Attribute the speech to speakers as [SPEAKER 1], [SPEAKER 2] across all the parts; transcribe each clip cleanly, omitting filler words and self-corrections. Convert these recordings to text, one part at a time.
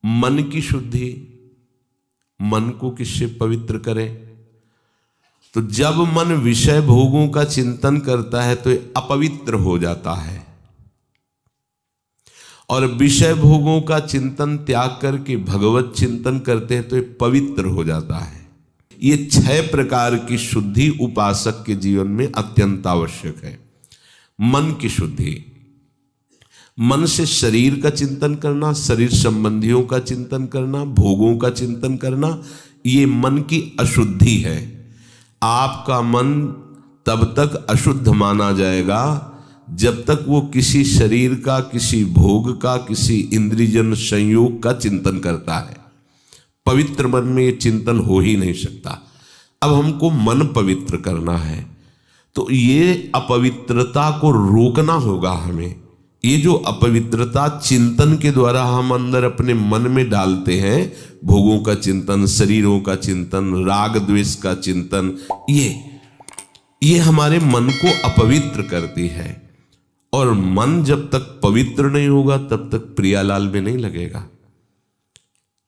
[SPEAKER 1] मन की शुद्धि, मन को किससे पवित्र करें? तो जब मन विषय भोगों का चिंतन करता है तो ये अपवित्र हो जाता है, और विषय भोगों का चिंतन त्याग करके भगवत चिंतन करते हैं तो ये पवित्र हो जाता है। ये 6 प्रकार की शुद्धि उपासक के जीवन में अत्यंत आवश्यक है। मन की शुद्धि, मन से शरीर का चिंतन करना, शरीर संबंधियों का चिंतन करना, भोगों का चिंतन करना, ये मन की अशुद्धि है। आपका मन तब तक अशुद्ध माना जाएगा जब तक वो किसी शरीर का, किसी भोग का, किसी इंद्रियजन संयोग का चिंतन करता है। पवित्र मन में ये चिंतन हो ही नहीं सकता। अब हमको मन पवित्र करना है तो ये अपवित्रता को रोकना होगा हमें। ये जो अपवित्रता चिंतन के द्वारा हम अंदर अपने मन में डालते हैं, भोगों का चिंतन, शरीरों का चिंतन, राग द्वेष का चिंतन, ये हमारे मन को अपवित्र करती है। और मन जब तक पवित्र नहीं होगा तब तक प्रियालाल में नहीं लगेगा।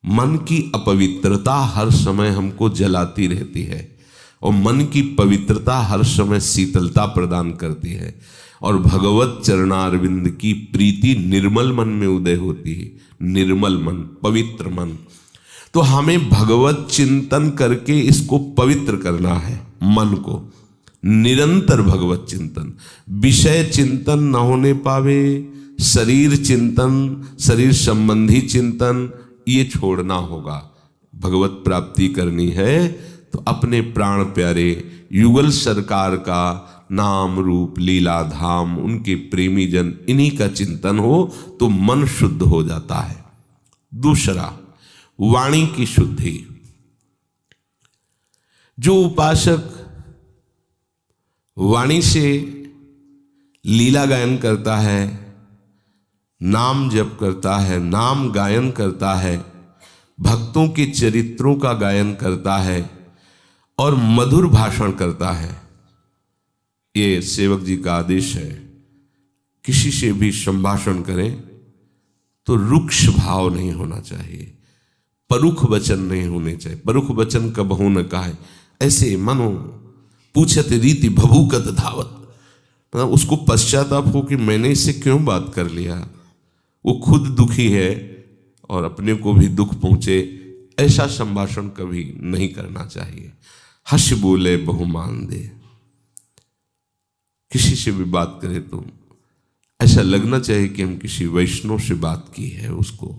[SPEAKER 1] मन की अपवित्रता हर समय हमको जलाती रहती है और मन की पवित्रता हर समय शीतलता प्रदान करती है। और भगवत चरणारविंद की प्रीति निर्मल मन में उदय होती है। निर्मल मन, पवित्र मन। तो हमें भगवत चिंतन करके इसको पवित्र करना है, मन को। निरंतर भगवत चिंतन, विषय चिंतन न होने पावे, शरीर चिंतन, शरीर संबंधी चिंतन, ये छोड़ना होगा। भगवत प्राप्ति करनी है तो अपने प्राण प्यारे युगल सरकार का नाम रूप लीला धाम, उनके प्रेमी जन, इन्हीं का चिंतन हो तो मन शुद्ध हो जाता है। दूसरा, वाणी की शुद्धि। जो उपासक वाणी से लीला गायन करता है, नाम जप करता है, नाम गायन करता है, भक्तों के चरित्रों का गायन करता है और मधुर भाषण करता है, ये सेवक जी का आदेश है। किसी से भी संभाषण करें तो रुक्ष भाव नहीं होना चाहिए, परुख वचन नहीं होने चाहिए। परुख वचन कबहू न कहे, ऐसे मानो पूछत रीति भभूकत धावत, मतलब उसको पश्चाताप हो कि मैंने इससे क्यों बात कर लिया। वो खुद दुखी है और अपने को भी दुख पहुंचे, ऐसा संभाषण कभी नहीं करना चाहिए। हंस बोले बहुमान दे। किसी से भी बात करें तो ऐसा लगना चाहिए कि हम किसी वैष्णव से बात की है, उसको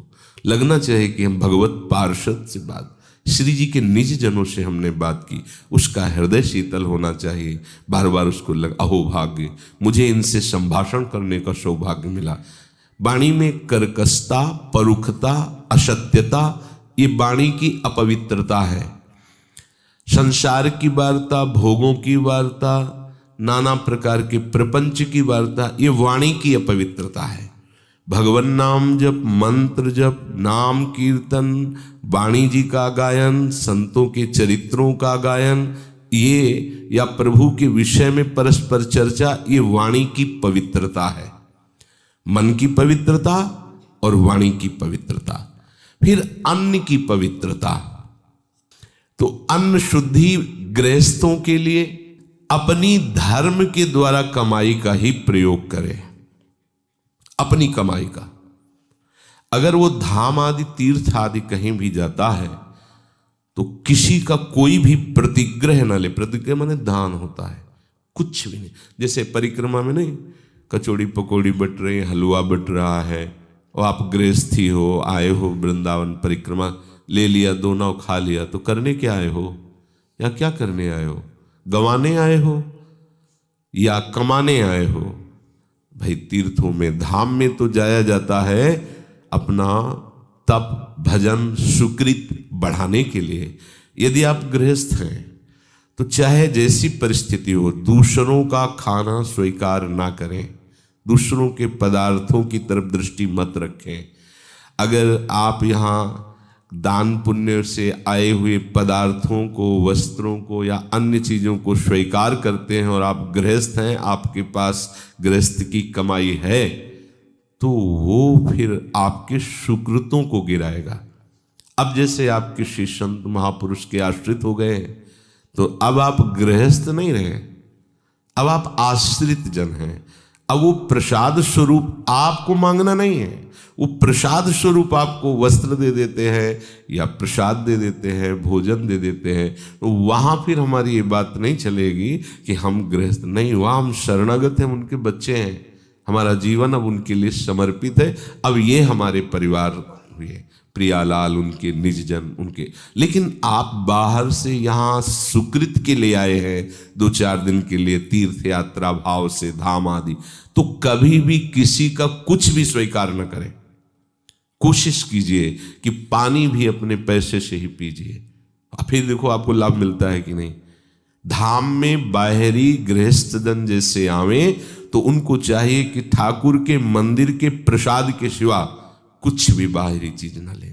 [SPEAKER 1] लगना चाहिए कि हम भगवत पार्षद से बात, श्री जी के निज जनों से हमने बात की, उसका हृदय शीतल होना चाहिए। बार बार उसको अहो भाग्य, मुझे इनसे संभाषण करने का सौभाग्य मिला। वाणी में कर्कशता, परुखता, असत्यता, ये वाणी की अपवित्रता है। संसार की वार्ता, भोगों की वार्ता, नाना प्रकार के प्रपंच की वार्ता, ये वाणी की अपवित्रता है। भगवान नाम जप, मंत्र जप, नाम कीर्तन, वाणी जी का गायन, संतों के चरित्रों का गायन, ये या प्रभु के विषय में परस्पर चर्चा, ये वाणी की पवित्रता है। मन की पवित्रता और वाणी की पवित्रता। फिर अन्न की पवित्रता। तो अन्न शुद्धि गृहस्थों के लिए अपनी धर्म के द्वारा कमाई का ही प्रयोग करें, अपनी कमाई का। अगर वो धाम आदि, तीर्थ आदि कहीं भी जाता है तो किसी का कोई भी प्रतिग्रह न ले। प्रतिग्रह माने दान होता है, कुछ भी नहीं। जैसे परिक्रमा में नहीं, कचौड़ी पकौड़ी बट रही, हलवा बट रहा है, और आप गृहस्थी हो, आए हो वृंदावन परिक्रमा, ले लिया, दो नाव खा लिया, तो करने क्या आए हो या क्या करने आए हो? गंवाने आए हो या कमाने आए हो? भाई तीर्थों में, धाम में तो जाया जाता है अपना तप, भजन, सुकृत बढ़ाने के लिए। यदि आप गृहस्थ हैं तो चाहे जैसी परिस्थिति हो, दूसरों का खाना स्वीकार ना करें, दूसरों के पदार्थों की तरफ दृष्टि मत रखें। अगर आप यहाँ दान पुण्य से आए हुए पदार्थों को, वस्त्रों को या अन्य चीज़ों को स्वीकार करते हैं और आप गृहस्थ हैं, आपके पास गृहस्थ की कमाई है, तो वो फिर आपके सुकृतों को गिराएगा। अब जैसे आप किसी संत महापुरुष के आश्रित हो गए तो अब आप गृहस्थ नहीं रहे, अब आप आश्रित जन हैं। अब वो प्रसाद स्वरूप आपको मांगना नहीं है, वो प्रसाद स्वरूप आपको वस्त्र दे देते हैं या प्रसाद दे देते हैं, भोजन दे देते हैं। तो वहाँ फिर हमारी ये बात नहीं चलेगी कि हम गृहस्थ नहीं, वहाँ हम शरणागत हैं, उनके बच्चे हैं, हमारा जीवन अब उनके लिए समर्पित है। अब ये हमारे परिवार हुए, प्रियालाल, उनके निजजन, उनके। लेकिन आप बाहर से यहाँ सुकृत के लिए आए हैं 2-4 दिन के लिए, तीर्थ यात्रा भाव से, धाम आदि, तो कभी भी किसी का कुछ भी स्वीकार न करें। कोशिश कीजिए कि पानी भी अपने पैसे से ही पीजिए, फिर देखो आपको लाभ मिलता है कि नहीं। धाम में बाहरी गृहस्थ जन जैसे आवे तो उनको चाहिए कि ठाकुर के मंदिर के प्रसाद के सिवा कुछ भी बाहरी चीज ना ले।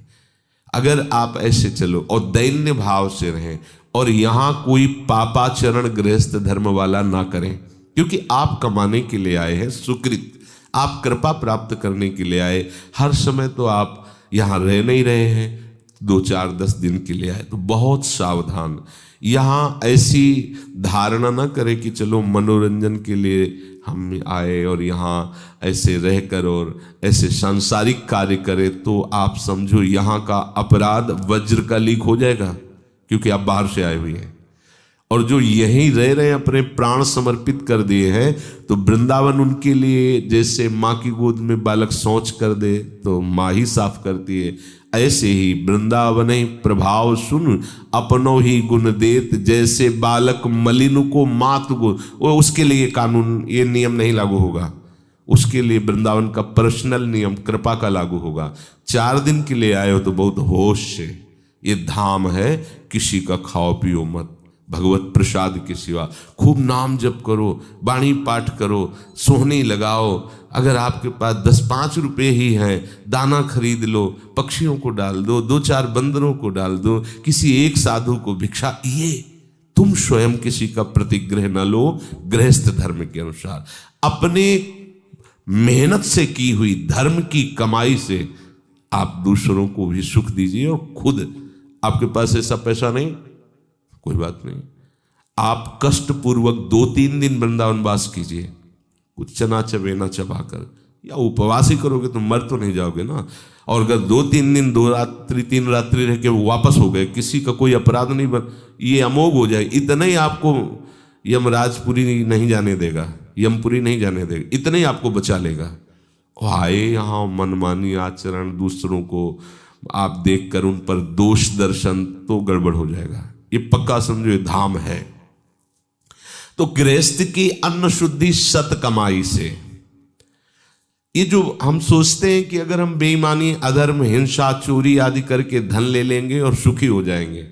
[SPEAKER 1] अगर आप ऐसे चलो और दैन्य भाव से रहें और यहाँ कोई पापाचरण गृहस्थ धर्म वाला ना करें, क्योंकि आप कमाने के लिए आए हैं सुकृत, आप कृपा प्राप्त करने के लिए आए। हर समय तो आप यहाँ रह नहीं रहे हैं, 2-4-10 दिन के लिए आए, तो बहुत सावधान। यहाँ ऐसी धारणा ना करें कि चलो मनोरंजन के लिए हम आए और यहाँ ऐसे रहकर और ऐसे सांसारिक कार्य करें, तो आप समझो यहाँ का अपराध वज्र का लीक हो जाएगा, क्योंकि आप बाहर से आए हुए हैं। और जो यहीं रह रहे हैं, अपने प्राण समर्पित कर दिए हैं, तो वृंदावन उनके लिए जैसे माँ की गोद में बालक शौच कर दे तो माँ ही साफ करती है, ऐसे ही वृंदावन प्रभाव सुन अपनो ही गुण देत, जैसे बालक मलिन को मात को। वो उसके लिए कानून, ये नियम नहीं लागू होगा, उसके लिए वृंदावन का पर्सनल नियम कृपा का लागू होगा। 4 दिन के लिए आए हो तो बहुत होश से, ये धाम है, किसी का खाओ पियो मत, भगवत प्रसाद के सिवा खूब नाम जप करो, वाणी पाठ करो, सोहनी लगाओ। अगर आपके पास 10-5 रुपए ही हैं, दाना खरीद लो, पक्षियों को डाल दो, 2-4 बंदरों को डाल दो, किसी एक साधु को भिक्षा, ये तुम स्वयं किसी का प्रतिग्रह न लो। गृहस्थ धर्म के अनुसार अपने मेहनत से की हुई धर्म की कमाई से आप दूसरों को भी सुख दीजिए, और खुद आपके पास ऐसा पैसा नहीं, कोई बात नहीं, आप कष्ट पूर्वक 2-3 दिन वृंदावन वास कीजिए, कुछ चना चबेना चबाकर, या उपवास ही करोगे तो मर तो नहीं जाओगे ना। और अगर 2-3 दिन 2 रात्रि 3 रात्रि रह के वापस हो गए, किसी का कोई अपराध नहीं बन, ये अमोघ हो जाए। इतना ही आपको यमराजपुरी नहीं जाने देगा, यमपुरी नहीं जाने देगा, इतना ही आपको बचा लेगा। आए यहाँ मनमानी आचरण, दूसरों को आप देखकर उन पर दोष दर्शन, तो गड़बड़ हो जाएगा। ये पक्का समझो, ये धाम है। तो गृहस्थ की अन्न शुद्धि सत कमाई से। ये जो हम सोचते हैं कि अगर हम बेईमानी, अधर्म, हिंसा, चोरी आदि करके धन ले लेंगे और सुखी हो जाएंगे,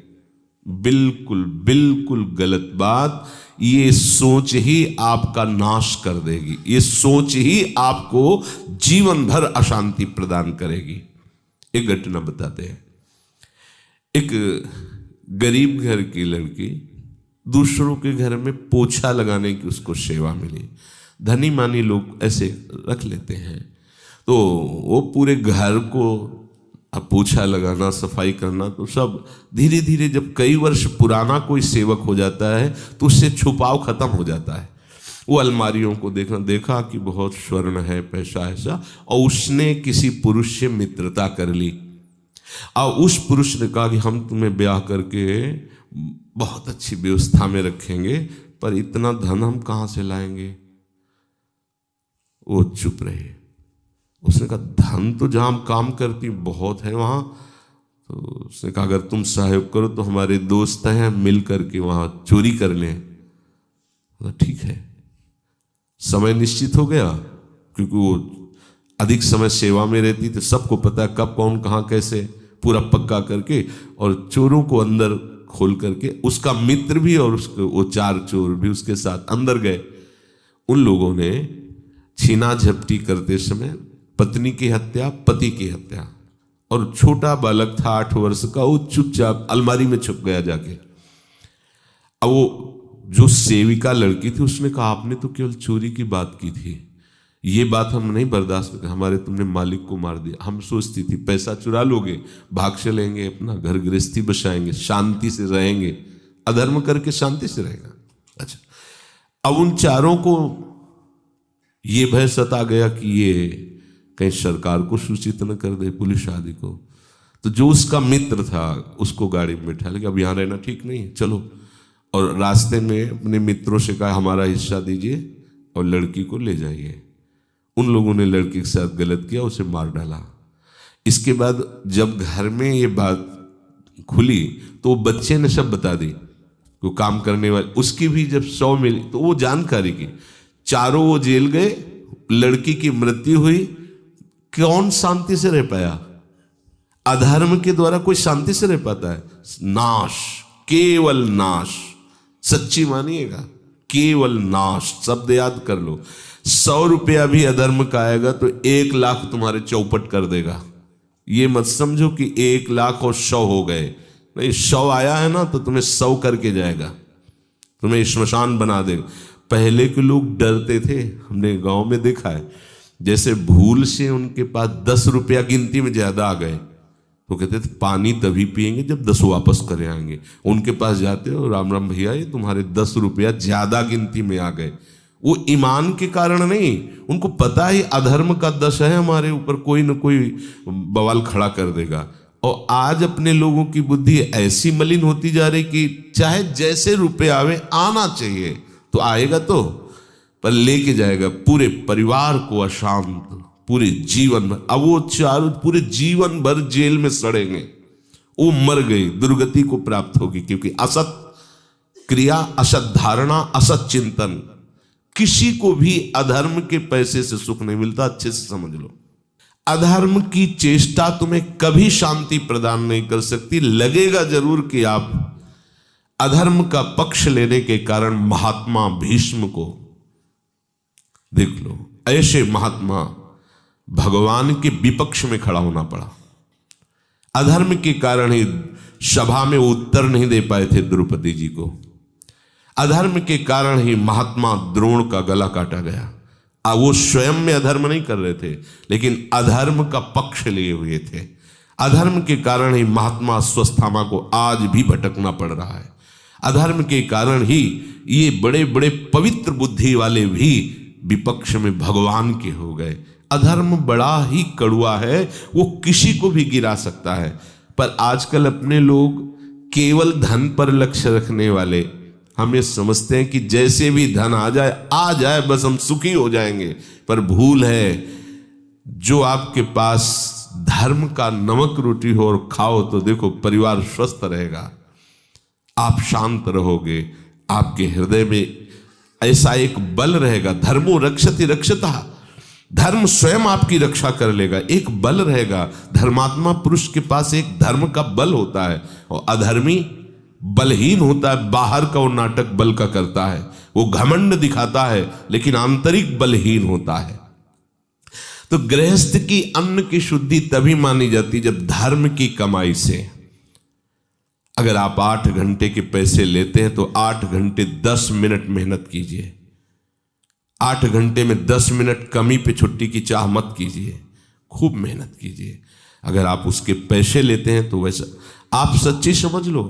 [SPEAKER 1] बिल्कुल बिल्कुल गलत बात। ये सोच ही आपका नाश कर देगी, ये सोच ही आपको जीवन भर अशांति प्रदान करेगी। एक घटना बताते हैं। एक गरीब घर की लड़की दूसरों के घर में पोछा लगाने की उसको सेवा मिली। धनी मानी लोग ऐसे रख लेते हैं, तो वो पूरे घर को अब पोछा लगाना, सफाई करना, तो सब धीरे धीरे जब कई वर्ष पुराना कोई सेवक हो जाता है तो उससे छुपाव खत्म हो जाता है। वो अलमारियों को देखा कि बहुत स्वर्ण है, पैसा ऐसा, और उसने किसी पुरुष से मित्रता कर ली। और उस पुरुष ने कहा कि हम तुम्हें ब्याह करके बहुत अच्छी व्यवस्था में रखेंगे, पर इतना धन हम कहाँ से लाएंगे। वो चुप रहे। उसने कहा धन तो जहाँ हम काम करती बहुत है वहाँ। तो उसने कहा अगर तुम सहयोग करो तो हमारे दोस्त हैं, मिल करके वहाँ चोरी कर लें। तो ठीक है। समय निश्चित हो गया, क्योंकि वो अधिक समय सेवा में रहती थी, सबको पता है कब कौन कहाँ कैसे, पूरा पक्का करके, और चोरों को अंदर खोल करके, उसका मित्र भी और उसके वो 4 चोर भी उसके साथ अंदर गए। उन लोगों ने छीना झपटी करते समय पत्नी की हत्या, पति की हत्या, और छोटा बालक था 8 वर्ष का, वो चुपचाप अलमारी में छुप गया जाके। अब वो जो सेविका लड़की थी उसने कहा आपने तो केवल चोरी की बात की थी, ये बात हम नहीं बर्दाश्त करते, हमारे तुमने मालिक को मार दिया। हम सोचती थी पैसा चुरा लोगे, भाग चलेंगे, अपना घर गृहस्थी बसाएंगे, शांति से रहेंगे। अधर्म करके शांति से रहेगा। अच्छा, अब उन चारों को ये भय सता गया कि ये कहीं सरकार को सूचित न कर दे, पुलिस आदि को। तो जो उसका मित्र था उसको गाड़ी में बैठा लिया, अब यहाँ रहना ठीक नहीं है, चलो। और रास्ते में अपने मित्रों से कहा हमारा हिस्सा दीजिए और लड़की को ले जाइए। उन लोगों ने लड़की के साथ गलत किया, उसे मार डाला। इसके बाद जब घर में ये बात खुली तो बच्चे ने सब बता दी, वो काम करने वाले, उसकी भी जब 100 मिली तो वो जानकारी की। चारों वो जेल गए, लड़की की मृत्यु हुई। कौन शांति से रह पाया? अधर्म के द्वारा कोई शांति से रह पाता है? नाश, केवल नाश। सच्ची मानिएगा, केवल नाश। शब्द याद कर लो। 100 रुपया भी अधर्म का आएगा तो 1 लाख तुम्हारे चौपट कर देगा। ये मत समझो कि 1 लाख और 100 हो गए, नहीं, 100 आया है ना तो तुम्हें 100 करके जाएगा, तुम्हें श्मशान बना देगा। पहले के लोग डरते थे, हमने गांव में देखा है, जैसे भूल से उनके पास 10 रुपया गिनती में ज्यादा आ गए तो कहते थे पानी तभी पिएंगे जब 10 वापस करे आएंगे। उनके पास जाते हो, राम राम भैया, ये तुम्हारे 10 रुपया ज्यादा गिनती में आ गए। वो ईमान के कारण नहीं, उनको पता ही अधर्म का दश है हमारे ऊपर, कोई न कोई बवाल खड़ा कर देगा। और आज अपने लोगों की बुद्धि ऐसी मलिन होती जा रही कि चाहे जैसे रुपए आवे, आना चाहिए तो आएगा, तो पर लेके जाएगा पूरे परिवार को अशांत, पूरे जीवन भर। अब वो चारों पूरे जीवन भर जेल में सड़ेंगे। वो मर गई, दुर्गति को प्राप्त होगी, क्योंकि असत क्रिया, असत धारणा, असत चिंतन। किसी को भी अधर्म के पैसे से सुख नहीं मिलता, अच्छे से समझ लो। अधर्म की चेष्टा तुम्हें कभी शांति प्रदान नहीं कर सकती। लगेगा जरूर कि आप अधर्म का पक्ष लेने के कारण महात्मा भीष्म को देख लो, ऐसे महात्मा भगवान के विपक्ष में खड़ा होना पड़ा। अधर्म के कारण ही सभा में उत्तर नहीं दे पाए थे द्रौपदी जी को। अधर्म के कारण ही महात्मा द्रोण का गला काटा गया। वो स्वयं में अधर्म नहीं कर रहे थे, लेकिन अधर्म का पक्ष लिए हुए थे। अधर्म के कारण ही महात्मा अश्वत्थामा को आज भी भटकना पड़ रहा है। अधर्म के कारण ही ये बड़े बड़े पवित्र बुद्धि वाले भी विपक्ष में भगवान के हो गए। अधर्म बड़ा ही कड़वा है, वो किसी को भी गिरा सकता है। पर आजकल अपने लोग केवल धन पर लक्ष्य रखने वाले, हम ये समझते हैं कि जैसे भी धन आ जाए बस हम सुखी हो जाएंगे। पर भूल है, जो आपके पास धर्म का नमक रोटी हो और खाओ तो देखो परिवार स्वस्थ रहेगा, आप शांत रहोगे, आपके हृदय में ऐसा एक बल रहेगा। धर्मो रक्षति रक्षता, धर्म स्वयं आपकी रक्षा कर लेगा। एक बल रहेगा। धर्मात्मा पुरुष के पास एक धर्म का बल होता है, और अधर्मी बलहीन होता है। बाहर का वो नाटक बल का करता है, वो घमंड दिखाता है, लेकिन आंतरिक बलहीन होता है। तो गृहस्थ की अन्न की शुद्धि तभी मानी जाती जब धर्म की कमाई से। अगर आप 8 घंटे के पैसे लेते हैं तो 8 घंटे 10 मिनट मेहनत कीजिए। 8 घंटे में 10 मिनट कमी पे छुट्टी की चाह मत कीजिए, खूब मेहनत कीजिए। अगर आप उसके पैसे लेते हैं तो वैसा आप सच्ची समझ लो,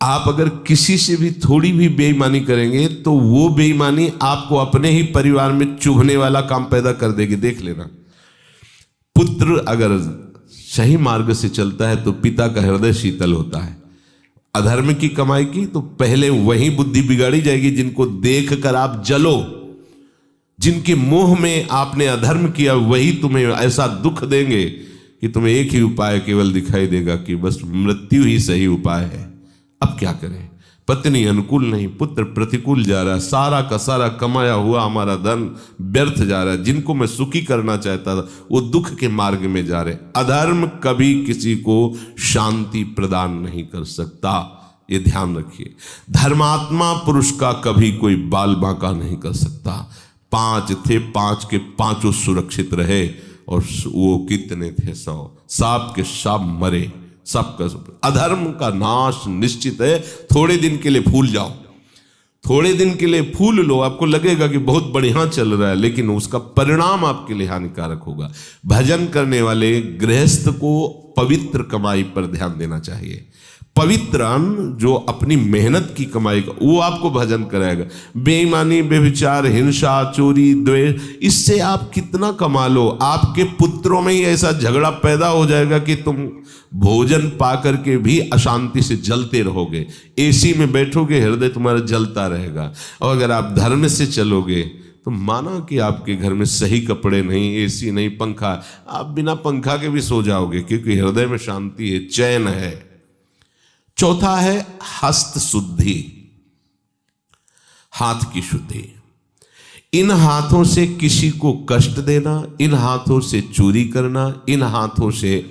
[SPEAKER 1] आप अगर किसी से भी थोड़ी भी बेईमानी करेंगे तो वो बेईमानी आपको अपने ही परिवार में चुभने वाला काम पैदा कर देगी। देख लेना, पुत्र अगर सही मार्ग से चलता है तो पिता का हृदय शीतल होता है। अधर्म की कमाई की तो पहले वही बुद्धि बिगाड़ी जाएगी जिनको देख कर आप जलो, जिनके मोह में आपने अधर्म किया वही तुम्हें ऐसा दुख देंगे कि तुम्हें एक ही उपाय केवल दिखाई देगा कि बस मृत्यु ही सही उपाय है। अब क्या करें? पत्नी अनुकूल नहीं, पुत्र प्रतिकूल जा रहा है, सारा का सारा कमाया हुआ हमारा धन व्यर्थ जा रहा है। जिनको मैं सुखी करना चाहता था वो दुख के मार्ग में जा रहे। अधर्म कभी किसी को शांति प्रदान नहीं कर सकता, ये ध्यान रखिए। धर्मात्मा पुरुष का कभी कोई बाल बांका नहीं कर सकता। 5 थे, 5 के 5 सुरक्षित रहे, और वो कितने थे? 100। सांप के सांप मरे, सबका सब। अधर्म का नाश निश्चित है। थोड़े दिन के लिए भूल जाओ, थोड़े दिन के लिए फूल लो, आपको लगेगा कि बहुत बढ़िया चल रहा है, लेकिन उसका परिणाम आपके लिए हानिकारक होगा। भजन करने वाले गृहस्थ को पवित्र कमाई पर ध्यान देना चाहिए। पवित्र अन्न जो अपनी मेहनत की कमाई का, वो आपको भजन कराएगा। बेईमानी, बेविचार, हिंसा, चोरी, द्वेष, इससे आप कितना कमा लो, आपके पुत्रों में ही ऐसा झगड़ा पैदा हो जाएगा कि तुम भोजन पा करके भी अशांति से जलते रहोगे। एसी में बैठोगे, हृदय तुम्हारा जलता रहेगा। और अगर आप धर्म से चलोगे तो माना कि आपके घर में सही कपड़े नहीं, एसी नहीं, पंखा, आप बिना पंखा के भी सो जाओगे, क्योंकि हृदय में शांति है, चैन है। चौथा है हस्त शुद्धि, हाथ की शुद्धि। इन हाथों से किसी को कष्ट देना, इन हाथों से चोरी करना, इन हाथों से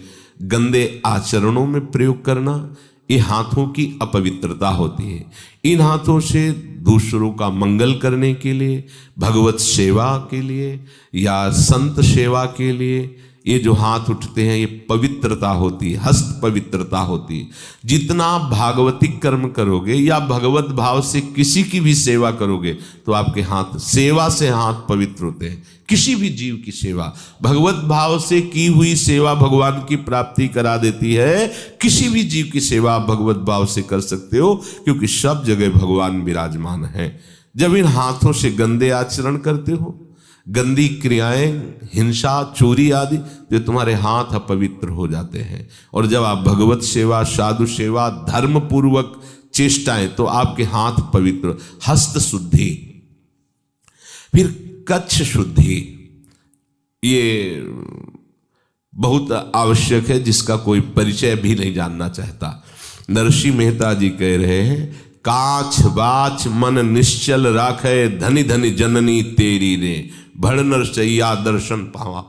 [SPEAKER 1] गंदे आचरणों में प्रयोग करना, ये हाथों की अपवित्रता होती है। इन हाथों से दूसरों का मंगल करने के लिए, भगवत सेवा के लिए या संत सेवा के लिए ये जो हाथ उठते हैं, ये पवित्रता होती है, हस्त पवित्रता होती है। जितना भागवतिक कर्म करोगे या भगवत भाव से किसी की भी सेवा करोगे तो आपके हाथ, सेवा से हाथ पवित्र होते हैं। किसी भी जीव की सेवा, भगवत भाव से की हुई सेवा भगवान की प्राप्ति करा देती है। किसी भी जीव की सेवा आप भगवत भाव से कर सकते हो, क्योंकि सब जगह भगवान विराजमान है। जब इन हाथों से गंदे आचरण करते हो, गंदी क्रियाएं, हिंसा, चोरी आदि, जो तुम्हारे हाथ अपवित्र हो जाते हैं। और जब आप भगवत सेवा, साधु सेवा, धर्म पूर्वक चेष्टाएं, तो आपके हाथ पवित्र, हस्त शुद्धि। फिर कच्छ शुद्धि, ये बहुत आवश्यक है, जिसका कोई परिचय भी नहीं जानना चाहता। नरसिंह मेहता जी कह रहे हैं, काछ बाछ मन निश्चल राखे, धनी धनी जननी तेरी रे, भड़ नरसैया दर्शन पावा।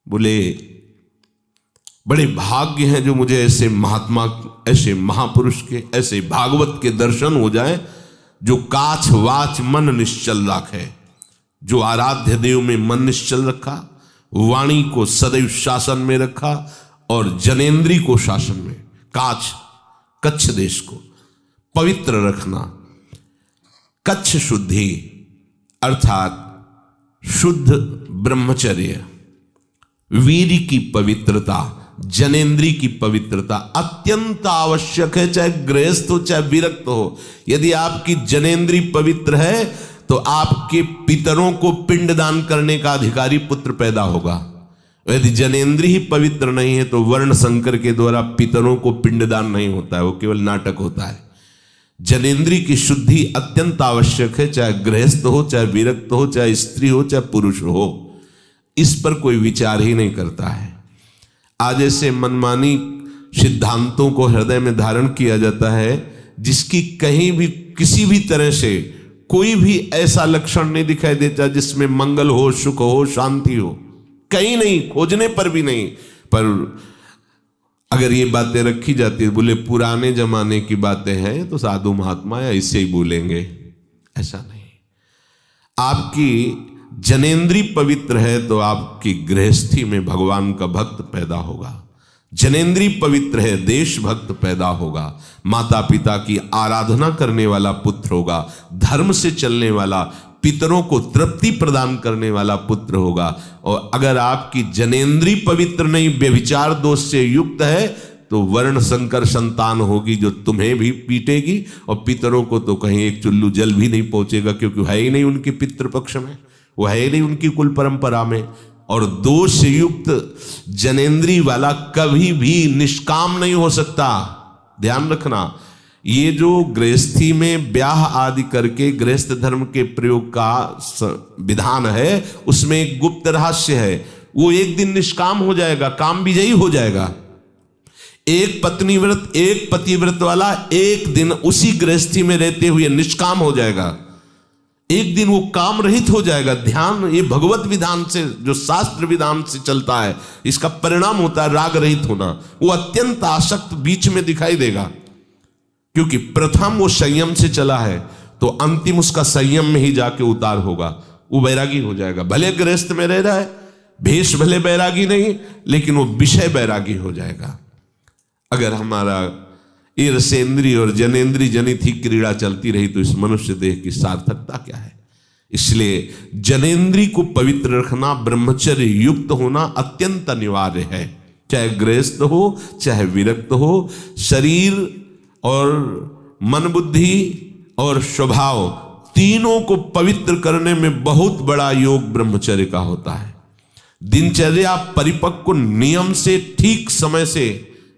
[SPEAKER 1] बोले बड़े भाग्य हैं जो मुझे ऐसे महात्मा, ऐसे महापुरुष के, ऐसे भागवत के दर्शन हो जाए, जो काछ वाच मन निश्चल राखे, जो आराध्य देव में मन निश्चल रखा, वाणी को सदैव शासन में रखा और जनेन्द्री को शासन में। काछ, कच्छ देश को पवित्र रखना। कच्छ शुद्धि अर्थात शुद्ध ब्रह्मचर्य, वीर की पवित्रता, जनेन्द्री की पवित्रता अत्यंत आवश्यक है, चाहे गृहस्थ हो चाहे विरक्त हो। यदि आपकी जनेन्द्री पवित्र है तो आपके पितरों को पिंडदान करने का अधिकारी पुत्र पैदा होगा। यदि जनेन्द्री ही पवित्र नहीं है तो वर्ण संकर के द्वारा पितरों को पिंडदान नहीं होता है, वो केवल नाटक होता है। जनेन्द्री की शुद्धि अत्यंत आवश्यक है, चाहे गृहस्थ हो, चाहे विरक्त हो, चाहे स्त्री हो, चाहे पुरुष हो। इस पर कोई विचार ही नहीं करता है। आज ऐसे मनमानी सिद्धांतों को हृदय में धारण किया जाता है, जिसकी कहीं भी किसी भी तरह से कोई भी ऐसा लक्षण नहीं दिखाई देता जिसमें मंगल हो, सुख हो, शांति हो। कहीं नहीं, खोजने पर भी नहीं। पर अगर ये बातें रखी जाती है, बोले पुराने जमाने की बातें हैं तो साधु महात्मा या इससे ही बोलेंगे, ऐसा नहीं। आपकी जनेन्द्री पवित्र है तो आपकी गृहस्थी में भगवान का भक्त पैदा होगा। जनेन्द्री पवित्र है, देशभक्त पैदा होगा, माता पिता की आराधना करने वाला पुत्र होगा, धर्म से चलने वाला, पितरों को तृप्ति प्रदान करने वाला पुत्र होगा। और अगर आपकी जनेन्द्री पवित्र नहीं, व्यभिचार दोष से युक्त है, तो वर्ण संकर संतान होगी जो तुम्हें भी पीटेगी और पितरों को तो कहीं एक चुल्लू जल भी नहीं पहुंचेगा, क्योंकि है ही नहीं उनके पितृपक्ष में, वो है ही नहीं उनकी कुल परंपरा में। और दोष युक्त जनेन्द्री वाला कभी भी निष्काम नहीं हो सकता। ध्यान रखना, ये जो गृहस्थी में ब्याह आदि करके गृहस्थ धर्म के प्रयोग का विधान है, उसमें एक गुप्त रहस्य है। वो एक दिन निष्काम हो जाएगा, काम विजयी हो जाएगा। एक पत्नी व्रत, एक पतिव्रत वाला एक दिन उसी गृहस्थी में रहते हुए निष्काम हो जाएगा, एक दिन वो काम रहित हो जाएगा। ध्यान, ये भगवत विधान से, जो शास्त्र विधान से चलता है, इसका परिणाम होता है राग रहित होना। वो अत्यंत आसक्त बीच में दिखाई देगा, क्योंकि प्रथम वो संयम से चला है, तो अंतिम उसका संयम में ही जाके उतार होगा। वो बैरागी हो जाएगा। भले गृहस्थ में रह रहा है, भेष भले बैरागी नहीं, लेकिन वो विषय बैरागी हो जाएगा। अगर हमारा ये रसेंद्रीय और जनेंद्रीय जनित ही क्रीड़ा चलती रही तो इस मनुष्य देह की सार्थकता क्या है। इसलिए जनेंद्रीय को पवित्र रखना, ब्रह्मचर्य युक्त होना अत्यंत अनिवार्य है। चाहे गृहस्थ हो चाहे विरक्त हो, शरीर और मन बुद्धि और स्वभाव तीनों को पवित्र करने में बहुत बड़ा योग ब्रह्मचर्य का होता है। दिनचर्या परिपक्व नियम से ठीक समय से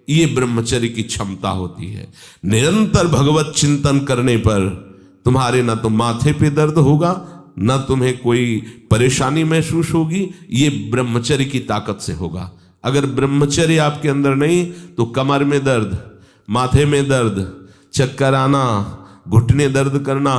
[SPEAKER 1] ये ब्रह्मचर्य की क्षमता होती है। निरंतर भगवत चिंतन करने पर तुम्हारे ना तो माथे पे दर्द होगा, ना तुम्हें कोई परेशानी महसूस होगी। ये ब्रह्मचर्य की ताकत से होगा। अगर ब्रह्मचर्य आपके अंदर नहीं तो कमर में दर्द, माथे में दर्द, चक्कर आना, घुटने दर्द करना,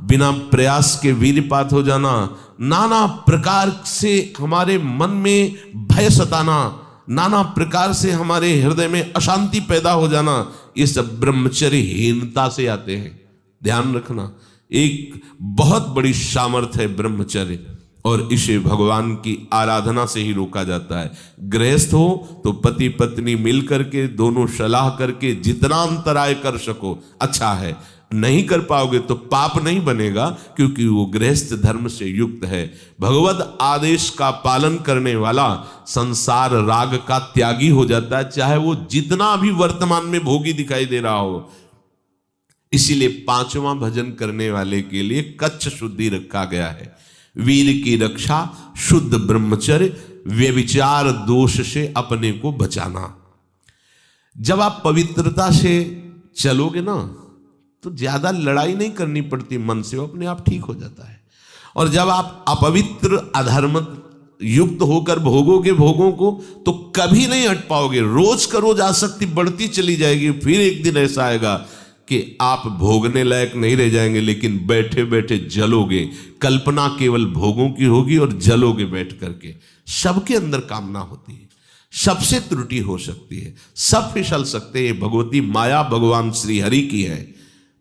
[SPEAKER 1] बिना प्रयास के वीरपात हो जाना, नाना प्रकार से हमारे मन में भय सताना, नाना प्रकार से हमारे हृदय में अशांति पैदा हो जाना, ये सब ब्रह्मचर्यहीनता से आते हैं। ध्यान रखना, एक बहुत बड़ी सामर्थ्य है ब्रह्मचर्य, और इसे भगवान की आराधना से ही रोका जाता है। गृहस्थ हो तो पति पत्नी मिल करके दोनों सलाह करके जितना अंतराय कर सको अच्छा है। नहीं कर पाओगे तो पाप नहीं बनेगा, क्योंकि वो गृहस्थ धर्म से युक्त है। भगवत आदेश का पालन करने वाला संसार राग का त्यागी हो जाता है, चाहे वो जितना भी वर्तमान में भोगी दिखाई दे रहा हो। इसीलिए पांचवा भजन करने वाले के लिए कच्छ शुद्धि रखा गया है। वीर की रक्षा, शुद्ध ब्रह्मचर्य, व्यभिचार दोष से अपने को बचाना। जब आप पवित्रता से चलोगे ना तो ज्यादा लड़ाई नहीं करनी पड़ती मन से, वो अपने आप ठीक हो जाता है। और जब आप अपवित्र अधर्म युक्त होकर भोगोगे भोगों को तो कभी नहीं हट पाओगे। रोज का रोज आसक्ति बढ़ती चली जाएगी। फिर एक दिन ऐसा आएगा कि आप भोगने लायक नहीं रह जाएंगे, लेकिन बैठे बैठे जलोगे। कल्पना केवल भोगों की होगी और जलोगे बैठ करके। सबके अंदर कामना होती है, सबसे त्रुटि हो सकती है, सब फिसल सकते हैं। भगवती माया भगवान श्री हरि की है,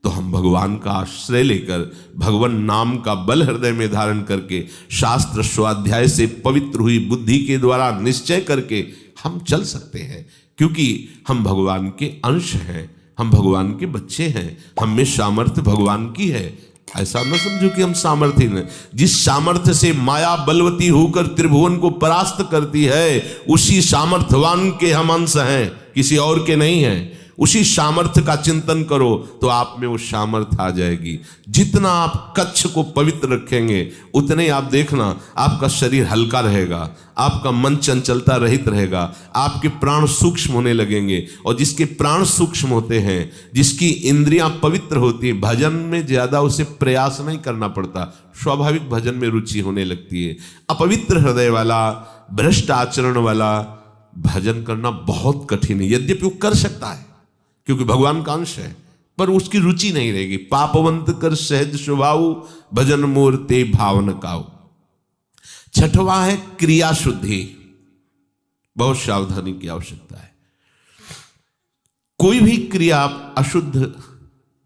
[SPEAKER 1] तो हम भगवान का आश्रय लेकर भगवान नाम का बल हृदय में धारण करके शास्त्र स्वाध्याय से पवित्र हुई बुद्धि के द्वारा निश्चय करके हम चल सकते हैं, क्योंकि हम भगवान के अंश हैं, हम भगवान के बच्चे हैं। हम में सामर्थ्य भगवान की है। ऐसा न समझो कि हम सामर्थ्य नहीं। जिस सामर्थ्य से माया बलवती होकर त्रिभुवन को परास्त करती है, उसी सामर्थ्यवान के हम अंश हैं, किसी और के नहीं हैं। उसी सामर्थ्य का चिंतन करो तो आप में वो सामर्थ्य आ जाएगी। जितना आप कच्छ को पवित्र रखेंगे उतने आप देखना आपका शरीर हल्का रहेगा, आपका मन चंचलता रहित रहेगा, आपके प्राण सूक्ष्म होने लगेंगे। और जिसके प्राण सूक्ष्म होते हैं, जिसकी इंद्रियां पवित्र होती हैं, भजन में ज्यादा उसे प्रयास नहीं करना पड़ता, स्वाभाविक भजन में रुचि होने लगती है। अपवित्र हृदय वाला, भ्रष्ट आचरण वाला भजन करना बहुत कठिन है। यद्यपि वो कर सकता है क्योंकि भगवान का अंश है, पर उसकी रुचि नहीं रहेगी। पापवंत कर सहज स्वभाव, भजन मूर्ते भावन काऊ। छठवां है क्रिया शुद्धि। बहुत सावधानी की आवश्यकता है। कोई भी क्रिया आप अशुद्ध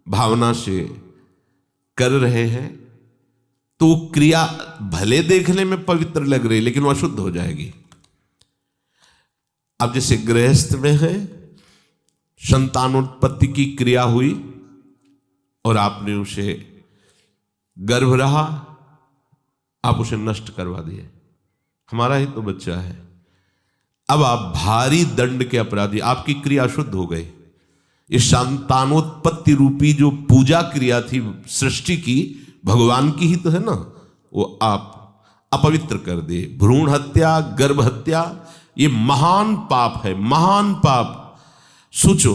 [SPEAKER 1] भावना से कर रहे हैं तो वो क्रिया भले देखने में पवित्र लग रही लेकिन वो अशुद्ध हो जाएगी। अब जैसे गृहस्थ में है, संतानोत्पत्ति की क्रिया हुई और आपने उसे गर्भ रहा, आप उसे नष्ट करवा दिए। हमारा ही तो बच्चा है। अब आप भारी दंड के अपराधी, आपकी क्रिया शुद्ध हो गई। ये संतानोत्पत्ति रूपी जो पूजा क्रिया थी सृष्टि की, भगवान की ही तो है ना, वो आप अपवित्र कर दिए। भ्रूण हत्या, गर्भ हत्या, ये महान पाप है, महान पाप। सोचो,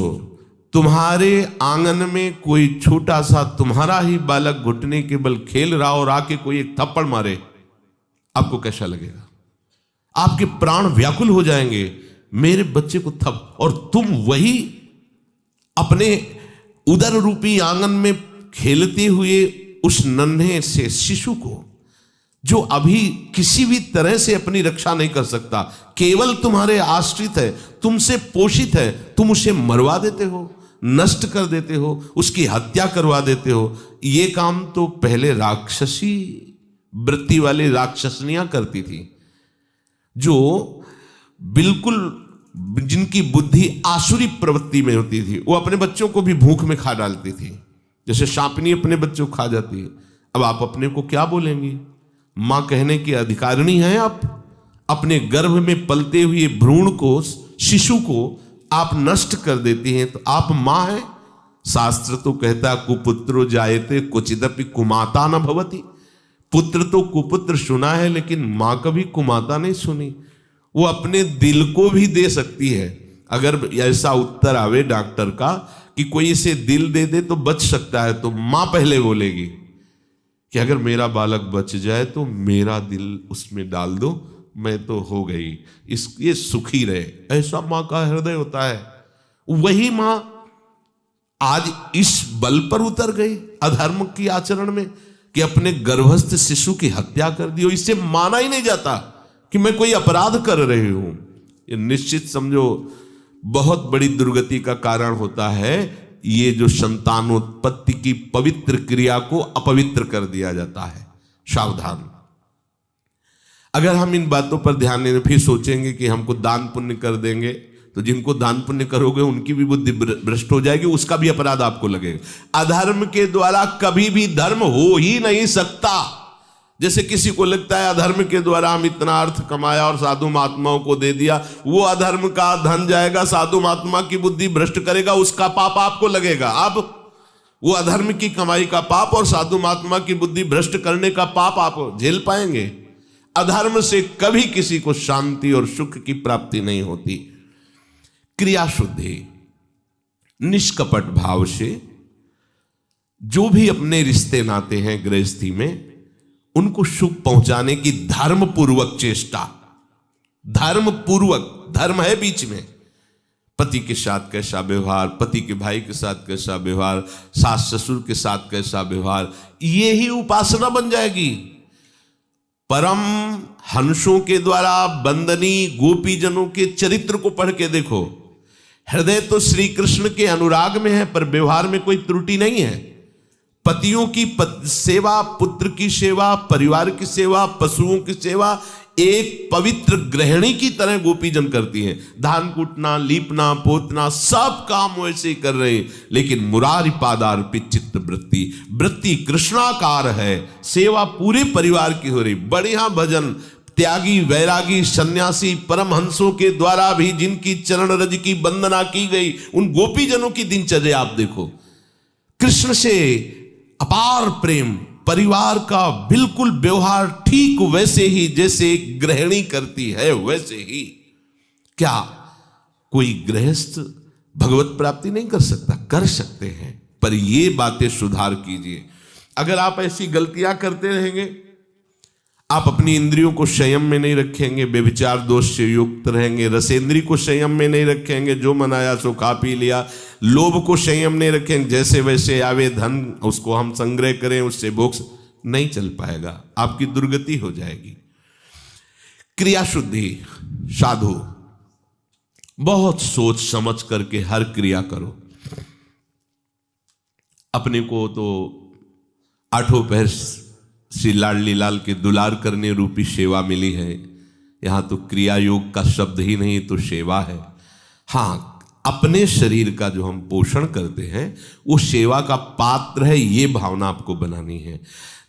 [SPEAKER 1] तुम्हारे आंगन में कोई छोटा सा तुम्हारा ही बालक घुटने के बल खेल रहा और आके कोई एक थप्पड़ मारे, आपको कैसा लगेगा? आपके प्राण व्याकुल हो जाएंगे, मेरे बच्चे को और तुम वही अपने उदर रूपी आंगन में खेलते हुए उस नन्हे से शिशु को, जो अभी किसी भी तरह से अपनी रक्षा नहीं कर सकता, केवल तुम्हारे आश्रित है, तुमसे पोषित है, तुम उसे मरवा देते हो, नष्ट कर देते हो, उसकी हत्या करवा देते हो। ये काम तो पहले राक्षसी वृत्ति वाली राक्षसनियां करती थी, जो बिल्कुल जिनकी बुद्धि आसुरी प्रवृत्ति में होती थी, वो अपने बच्चों को भी भूख में खा डालती थी, जैसे शापिनी अपने बच्चों को खा जाती है। अब आप अपने को क्या बोलेंगी? मां कहने की अधिकारिणी है आप। अपने गर्भ में पलते हुए भ्रूण को, शिशु को आप नष्ट कर देती हैं, तो आप मां हैं? शास्त्र तो कहता कुपुत्रो जायते क्वचिदपि कुमाता न भवति। पुत्र तो कुपुत्र सुना है, लेकिन मां कभी कुमाता नहीं सुनी। वो अपने दिल को भी दे सकती है। अगर ऐसा उत्तर आवे डॉक्टर का कि कोई इसे दिल दे दे तो बच सकता है, तो मां पहले बोलेगी कि अगर मेरा बालक बच जाए तो मेरा दिल उसमें डाल दो, मैं तो हो गई, ये सुखी रहे। ऐसा मां का हृदय होता है। वही मां आज इस बल पर उतर गई अधर्म की आचरण में कि अपने गर्भस्थ शिशु की हत्या कर दी। इससे माना ही नहीं जाता कि मैं कोई अपराध कर रही हूं। ये निश्चित समझो बहुत बड़ी दुर्गति का कारण होता है। ये जो संतानोत्पत्ति की पवित्र क्रिया को अपवित्र कर दिया जाता है। सावधान। अगर हम इन बातों पर ध्यान दें, फिर सोचेंगे कि हमको दान पुण्य कर देंगे, तो जिनको दान पुण्य करोगे उनकी भी बुद्धि भ्रष्ट हो जाएगी, उसका भी अपराध आपको लगेगा। अधर्म के द्वारा कभी भी धर्म हो ही नहीं सकता। जैसे किसी को लगता है अधर्म के द्वारा हम इतना अर्थ कमाया और साधु महात्माओं को दे दिया, वो अधर्म का धन जाएगा, साधु महात्मा की बुद्धि भ्रष्ट करेगा, उसका पाप आपको लगेगा। अब वो अधर्म की कमाई का पाप और साधु महात्मा की बुद्धि भ्रष्ट करने का पाप आप झेल पाएंगे? अधर्म से कभी किसी को शांति और सुख की प्राप्ति नहीं होती। क्रिया शुद्धि, निष्कपट भाव से जो भी अपने रिश्ते नाते हैं गृहस्थी में, उनको सुख पहुंचाने की धर्म पूर्वक चेष्टा। धर्म पूर्वक, धर्म है बीच में। पति के साथ कैसा व्यवहार, पति के भाई के साथ कैसा व्यवहार, सास ससुर के साथ कैसा व्यवहार, ये ही उपासना बन जाएगी। परम हंसों के द्वारा बंदनी गोपी जनों के चरित्र को पढ़ के देखो। हृदय तो श्री कृष्ण के अनुराग में है, पर व्यवहार में कोई त्रुटि नहीं है। पतियों की सेवा, पुत्र की सेवा, परिवार की सेवा, पशुओं की सेवा एक पवित्र गृहिणी की तरह गोपीजन करती हैं। धान कूटना, लीपना, पोतना, सब काम वैसे ही कर रहे हैं, लेकिन मुरारी पादार्पित चित्त वृत्ति, वृत्ति कृष्णाकार है। सेवा पूरे परिवार की हो रही। बढ़िया भजन, त्यागी, वैरागी, सन्यासी, परमहंसों के द्वारा भी जिनकी चरण रज की वंदना की गई, उन गोपीजनों की दिनचर्या आप देखो। कृष्ण से अपार प्रेम, परिवार का बिल्कुल व्यवहार ठीक वैसे ही जैसे एक गृहिणी करती है, वैसे ही। क्या कोई गृहस्थ भगवत प्राप्ति नहीं कर सकता? कर सकते हैं, पर ये बातें सुधार कीजिए। अगर आप ऐसी गलतियां करते रहेंगे, आप अपनी इंद्रियों को संयम में नहीं रखेंगे, व्यभिचार दोष से युक्त रहेंगे, रसेंद्री को संयम में नहीं रखेंगे, जो मन आया सो खा पी लिया, लोभ को संयम नहीं रखेंगे, जैसे वैसे आवे धन उसको हम संग्रह करें, उससे भोग नहीं चल पाएगा, आपकी दुर्गति हो जाएगी। क्रिया शुद्धि, साधु बहुत सोच समझ करके हर क्रिया करो। अपने को तो आठों पहर श्री लाडली लाल के दुलार करने रूपी सेवा मिली है। यहां तो क्रिया योग का शब्द ही नहीं, तो सेवा है। हाँ, अपने शरीर का जो हम पोषण करते हैं वो सेवा का पात्र है, ये भावना आपको बनानी है।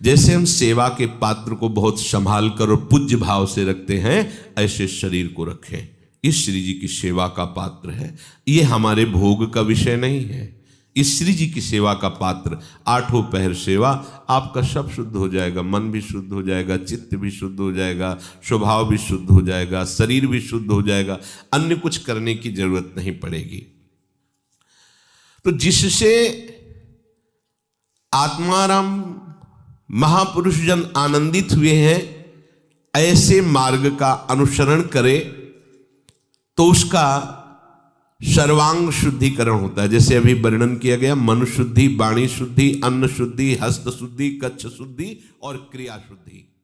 [SPEAKER 1] जैसे हम सेवा के पात्र को बहुत संभाल कर और पूज्य भाव से रखते हैं, ऐसे शरीर को रखें। इस श्री जी की सेवा का पात्र है, ये हमारे भोग का विषय नहीं है। इस श्री जी की सेवा का पात्र, आठों पहर सेवा, आपका सब शुद्ध हो जाएगा, मन भी शुद्ध हो जाएगा, चित्त भी शुद्ध हो जाएगा, स्वभाव भी शुद्ध हो जाएगा, शरीर भी शुद्ध हो जाएगा, अन्य कुछ करने की जरूरत नहीं पड़ेगी। तो जिससे आत्माराम महापुरुष जन आनंदित हुए हैं, ऐसे मार्ग का अनुसरण करे तो उसका सर्वांग शुद्धिकरण होता है। जैसे अभी वर्णन किया गया, मन शुद्धि, वाणी शुद्धि, अन्न शुद्धि, हस्त शुद्धि, कच्छ शुद्धि और क्रिया शुद्धि।